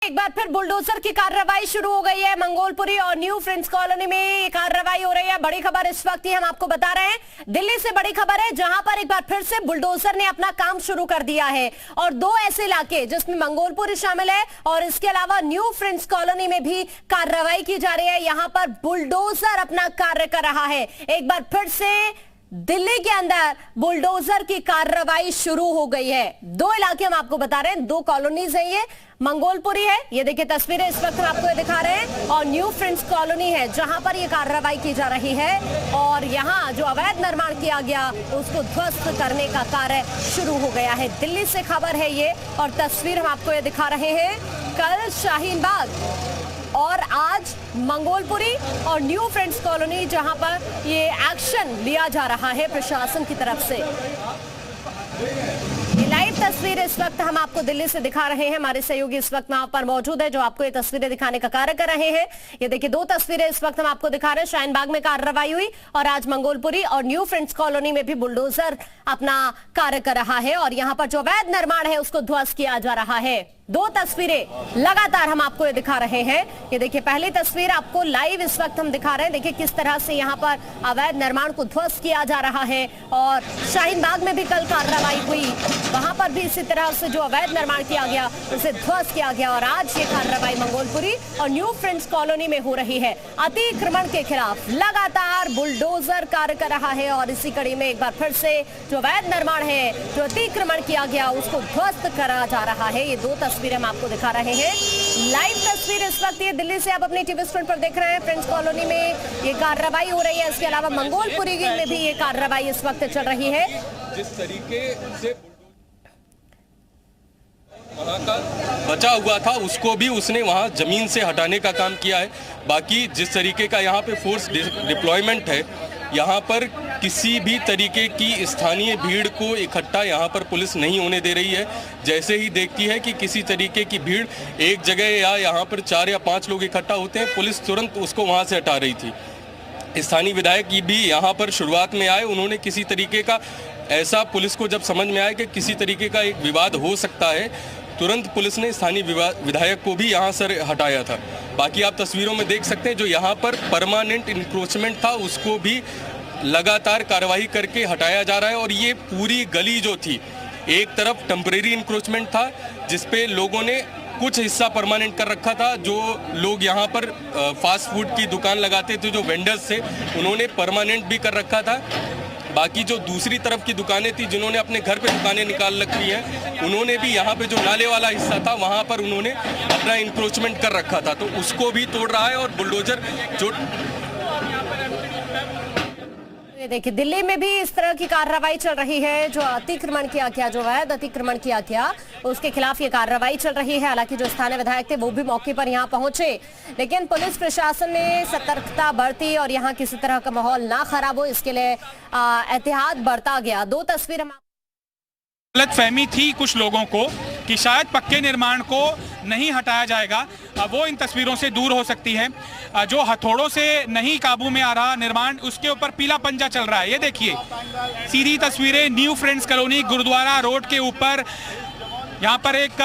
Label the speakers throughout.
Speaker 1: एक बार फिर बुलडोजर की कार्रवाई शुरू हो गई है। मंगोलपुरी और न्यू फ्रेंड्स कॉलोनी में कार्रवाई हो रही है। बड़ी खबर इस वक्त ही हम आपको बता रहे हैं, दिल्ली से बड़ी खबर है, जहां पर एक बार फिर से बुलडोजर ने अपना काम शुरू कर दिया है। और दो ऐसे इलाके जिसमें मंगोलपुरी शामिल है और इसके अलावा न्यू फ्रेंड्स कॉलोनी में भी कार्रवाई की जा रही है। यहां पर बुलडोजर अपना कार्य कर रहा है। एक बार फिर से दिल्ली के अंदर बुलडोजर की कार्रवाई शुरू हो गई है। दो इलाके हम आपको बता रहे हैं, दो कॉलोनीज है। ये मंगोलपुरी है, ये देखिए तस्वीरें इस वक्त हम आपको ये दिखा रहे हैं, और न्यू फ्रेंड्स कॉलोनी है जहां पर ये कार्रवाई की जा रही है। और यहां जो अवैध निर्माण किया गया उसको ध्वस्त करने का कार्य शुरू हो गया है। दिल्ली से खबर है ये, और तस्वीर हम आपको ये दिखा रहे हैं। कल शाहीन बाग और आज मंगोलपुरी और न्यू फ्रेंड्स कॉलोनी, जहां पर ये एक्शन लिया जा रहा है प्रशासन की तरफ से। लाइव तस्वीर इस वक्त हम आपको दिल्ली से दिखा रहे हैं। हमारे सहयोगी इस वक्त वहां पर मौजूद है जो आपको ये तस्वीरें दिखाने का कार्य कर रहे हैं। ये देखिए दो तस्वीरें इस वक्त हम आपको दिखा रहे हैं। शाहीन बाग में कार्रवाई हुई और आज मंगोलपुरी और न्यू फ्रेंड्स कॉलोनी में भी बुलडोजर अपना कार्य कर रहा है और यहां पर जो अवैध निर्माण है उसको ध्वस्त किया जा रहा है। दो तस्वीरें लगातार हम आपको ये दिखा रहे हैं। ये देखिए पहली तस्वीर आपको लाइव इस वक्त हम दिखा रहे हैं। देखिए किस तरह से यहाँ पर अवैध निर्माण को ध्वस्त किया जा रहा है। और शाहीन बाग में भी कल कार्रवाई हुई, वहां पर भी इसी तरह से जो अवैध निर्माण किया गया उसे ध्वस्त किया गया। और आज ये कार्रवाई मंगोलपुरी और न्यू फ्रेंड्स कॉलोनी में हो रही है। अतिक्रमण के खिलाफ लगातार बुलडोजर कार्य कर रहा है और इसी कड़ी में एक बार फिर से जो अवैध निर्माण है, जो अतिक्रमण किया गया उसको ध्वस्त करा जा रहा है। ये दो तस्वीरें हम आपको दिखा रहे हैं। लाइव तस्वीर इस वक्त ये दिल्ली से आप अपनी टीवी स्क्रीन पर देख रहे हैं। फ्रेंड्स कॉलोनी में ये कार्रवाई हो रही है। इसके अलावा मंगोलपुरी में भी ये कार्रवाई इस वक्त चल रही है।
Speaker 2: जिस तरीके से वहाँ का बचा हुआ था उसको भी उसने वहाँ जमीन से हटाने का काम किया है। बाकी जिस तरीके का यहाँ पे फोर्स डिप्लॉयमेंट है, यहाँ पर किसी भी तरीके की स्थानीय भीड़ को इकट्ठा यहाँ पर पुलिस नहीं होने दे रही है। जैसे ही देखती है कि किसी तरीके की भीड़ एक जगह या यहाँ पर 4 या 5 लोग इकट्ठा होते हैं, पुलिस तुरंत उसको वहाँ से हटा रही थी। स्थानीय विधायक भी यहाँ पर शुरुआत में आए, उन्होंने किसी तरीके का ऐसा पुलिस को जब समझ में आया कि किसी तरीके का एक विवाद हो सकता है, तुरंत पुलिस ने स्थानीय विधायक को भी यहाँ से हटाया था। बाकी आप तस्वीरों में देख सकते हैं जो यहाँ पर परमानेंट इंक्रोचमेंट था उसको भी लगातार कार्रवाई करके हटाया जा रहा है। और ये पूरी गली जो थी, एक तरफ टेम्परेरी इंक्रोचमेंट था जिसपे लोगों ने कुछ हिस्सा परमानेंट कर रखा था। जो लोग यहाँ पर फास्ट फूड की दुकान लगाते थे, जो वेंडर्स थे, उन्होंने परमानेंट भी कर रखा था। बाकी जो दूसरी तरफ की दुकानें थी, जिन्होंने अपने घर पे दुकानें निकाल रखी हैं, उन्होंने भी यहाँ पे जो नाले वाला हिस्सा था वहाँ पर उन्होंने अपना इंक्रोचमेंट कर रखा था, तो उसको भी तोड़ रहा है। और बुलडोजर जो
Speaker 1: देखिए दिल्ली में भी इस तरह की कार्रवाई चल रही है। जो अतिक्रमण किया गया, जो अवैध अतिक्रमण किया गया, उसके खिलाफ ये कार्रवाई चल रही है। हालांकि जो स्थानीय विधायक थे वो भी मौके पर यहाँ पहुंचे, लेकिन पुलिस प्रशासन ने सतर्कता बरती और यहाँ किसी तरह का माहौल ना खराब हो इसके लिए एहतियात बरता गया। दो तस्वीर हम
Speaker 3: गलतफहमी थी कुछ लोगों को कि शायद पक्के निर्माण को नहीं हटाया जाएगा, वो इन तस्वीरों से दूर हो सकती है। जो हथौड़ों से नहीं काबू में आ रहा निर्माण, उसके ऊपर पीला पंजा चल रहा है। ये देखिए सीधी तस्वीरें New Friends Colony Gurudwara Road के ऊपर, यहाँ पर एक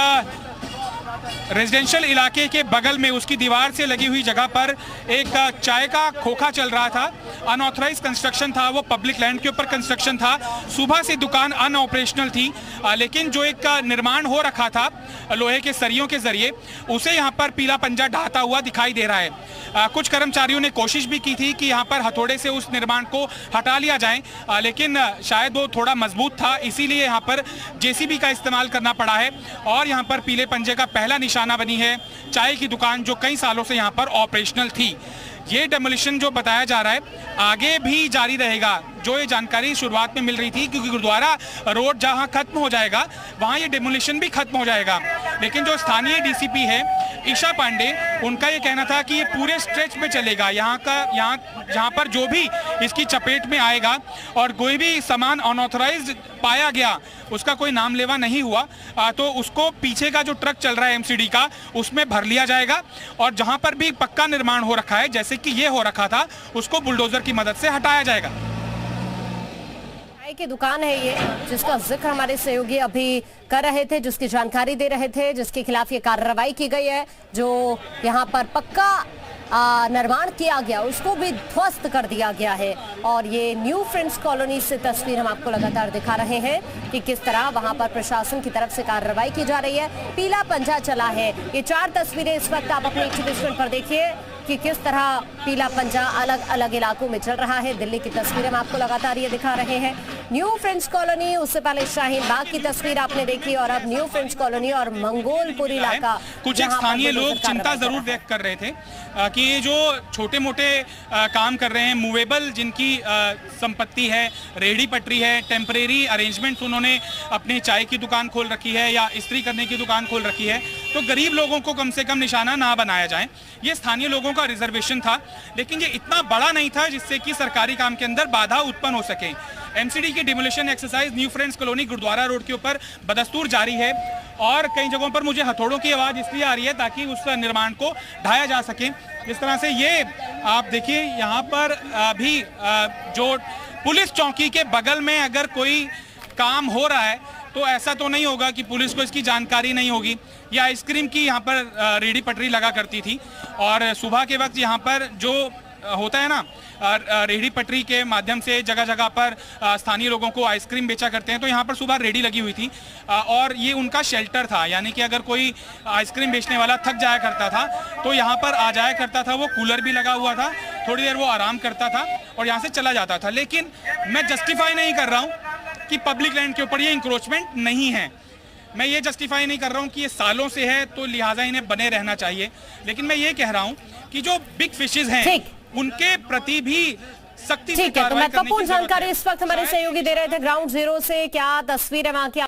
Speaker 3: रेजिडेंशियल इलाके के बगल में उसकी दीवार से लगी हुई जगह पर एक चाय का खोखा चल रहा था। अनऑथराइज कंस्ट्रक्शन था, वो पब्लिक लैंड के ऊपर कंस्ट्रक्शन था। सुबह से दुकान अनऑपरेशनल थी, लेकिन जो एक निर्माण हो रखा था लोहे के सरियों के जरिए, उसे यहाँ पर पीला पंजा ढाता हुआ दिखाई दे रहा है। कुछ कर्मचारियों ने कोशिश भी की थी कि यहाँ पर हथौड़े से उस निर्माण को हटा लिया जाए, लेकिन शायद वो थोड़ा मजबूत था, इसीलिए यहाँ पर जेसीबी का इस्तेमाल करना पड़ा है। और यहाँ पर पीले पंजे का पहला निशाना बनी है चाय की दुकान, जो कई सालों से यहाँ पर ऑपरेशनल थी। ये डेमोलिशन जो बताया जा रहा है आगे भी जारी रहेगा। जो ये जानकारी शुरुआत में मिल रही थी, क्योंकि गुरुद्वारा रोड जहां खत्म हो जाएगा वहां ये डेमोलिशन भी खत्म हो जाएगा। लेकिन जो स्थानीय डीसीपी है ईशा पांडे, उनका ये कहना था कि ये पूरे स्ट्रेच में चलेगा। यहाँ पर जो भी इसकी चपेट में आएगा और कोई भी सामान अनऑथराइज्ड पाया गया, उसका कोई नाम लेवा नहीं हुआ, तो उसको पीछे का जो ट्रक चल रहा है एमसीडी का, उसमें भर लिया जाएगा। और जहां पर भी पक्का निर्माण हो रखा है, जैसे कि ये हो रखा था, उसको बुलडोजर की मदद से हटाया जाएगा।
Speaker 1: की दुकान है ये, जिसका जिक्र हमारे सहयोगी अभी कर रहे थे, जिसकी जानकारी दे रहे थे, जिसके खिलाफ ये कार्रवाई की गई है। जो यहाँ पर पक्का निर्माण किया गया उसको भी ध्वस्त कर दिया गया है। और ये न्यू फ्रेंड्स कॉलोनी से तस्वीर हम आपको लगातार दिखा रहे हैं कि किस तरह वहां पर प्रशासन की तरफ से कार्रवाई की जा रही है। पीला पंजा चला है। ये 4 तस्वीरें इस वक्त आप अपने एक्टिविजन पर देखिए कि किस तरह पीला पंजा अलग अलग इलाकों में चल रहा है। दिल्ली की तस्वीरें हम आपको लगातार ये दिखा रहे हैं। न्यू फ्रेंड्स कॉलोनी, उससे पहले शाहीन बाग की तस्वीर आपने देखी, और अब न्यू फ्रेंड्स कॉलोनी और मंगोलपुर इलाका।
Speaker 3: कुछ एक स्थानीय लोग चिंता जरूर व्यक्त कर रहे थे कि ये जो छोटे मोटे काम कर रहे हैं, मूवेबल जिनकी संपत्ति है, रेहड़ी पटरी है, टेम्परेरी अरेंजमेंट्स उन्होंने अपनी चाय की दुकान खोल रखी है या इस्त्री करने की दुकान खोल रखी है, तो गरीब लोगों को कम से कम निशाना ना बनाया जाए। ये स्थानीय लोगों का रिजर्वेशन था, लेकिन ये इतना बड़ा नहीं था जिससे कि सरकारी काम के अंदर बाधा उत्पन्न हो सके। एमसीडी की demolition exercise New Friends Colony Gurudwara Road के ऊपर बदस्तूर जारी है, और कई जगहों पर मुझे हथौड़ों की आवाज इसलिए आ रही है ताकि उस निर्माण को ढाया जा सके। जिस तरह से ये आप देखिए, यहाँ पर अभी जो पुलिस चौकी के बगल में अगर कोई काम हो रहा है तो ऐसा तो नहीं होगा कि पुलिस को इसकी जानकारी नहीं होगी। ये आइसक्रीम की यहाँ पर रेहड़ी पटरी लगा करती थी, और सुबह के वक्त यहाँ पर जो होता है ना, रेहड़ी पटरी के माध्यम से जगह जगह पर स्थानीय लोगों को आइसक्रीम बेचा करते हैं, तो यहाँ पर सुबह रेहड़ी लगी हुई थी और ये उनका शेल्टर था। यानी कि अगर कोई आइसक्रीम बेचने वाला थक जाया करता था तो यहाँ पर आ जाया करता था। वो कूलर भी लगा हुआ था, थोड़ी देर वो आराम करता था और यहाँ से चला जाता था। लेकिन मैं जस्टिफाई नहीं कर रहा हूँ कि पब्लिक लैंड के ऊपर ये इंक्रोचमेंट नहीं है। मैं ये जस्टिफाई नहीं कर रहा हूँ कि ये सालों से है तो लिहाजा इन्हें बने रहना चाहिए। लेकिन मैं ये कह रहा हूँ कि जो बिग फिशेज हैं उनके प्रति भी सख्ती से
Speaker 1: ठीक है। तो महत्वपूर्ण जानकारी इस वक्त हमारे सहयोगी दे रहे थे ग्राउंड जीरो से। क्या तस्वीर है वहां की?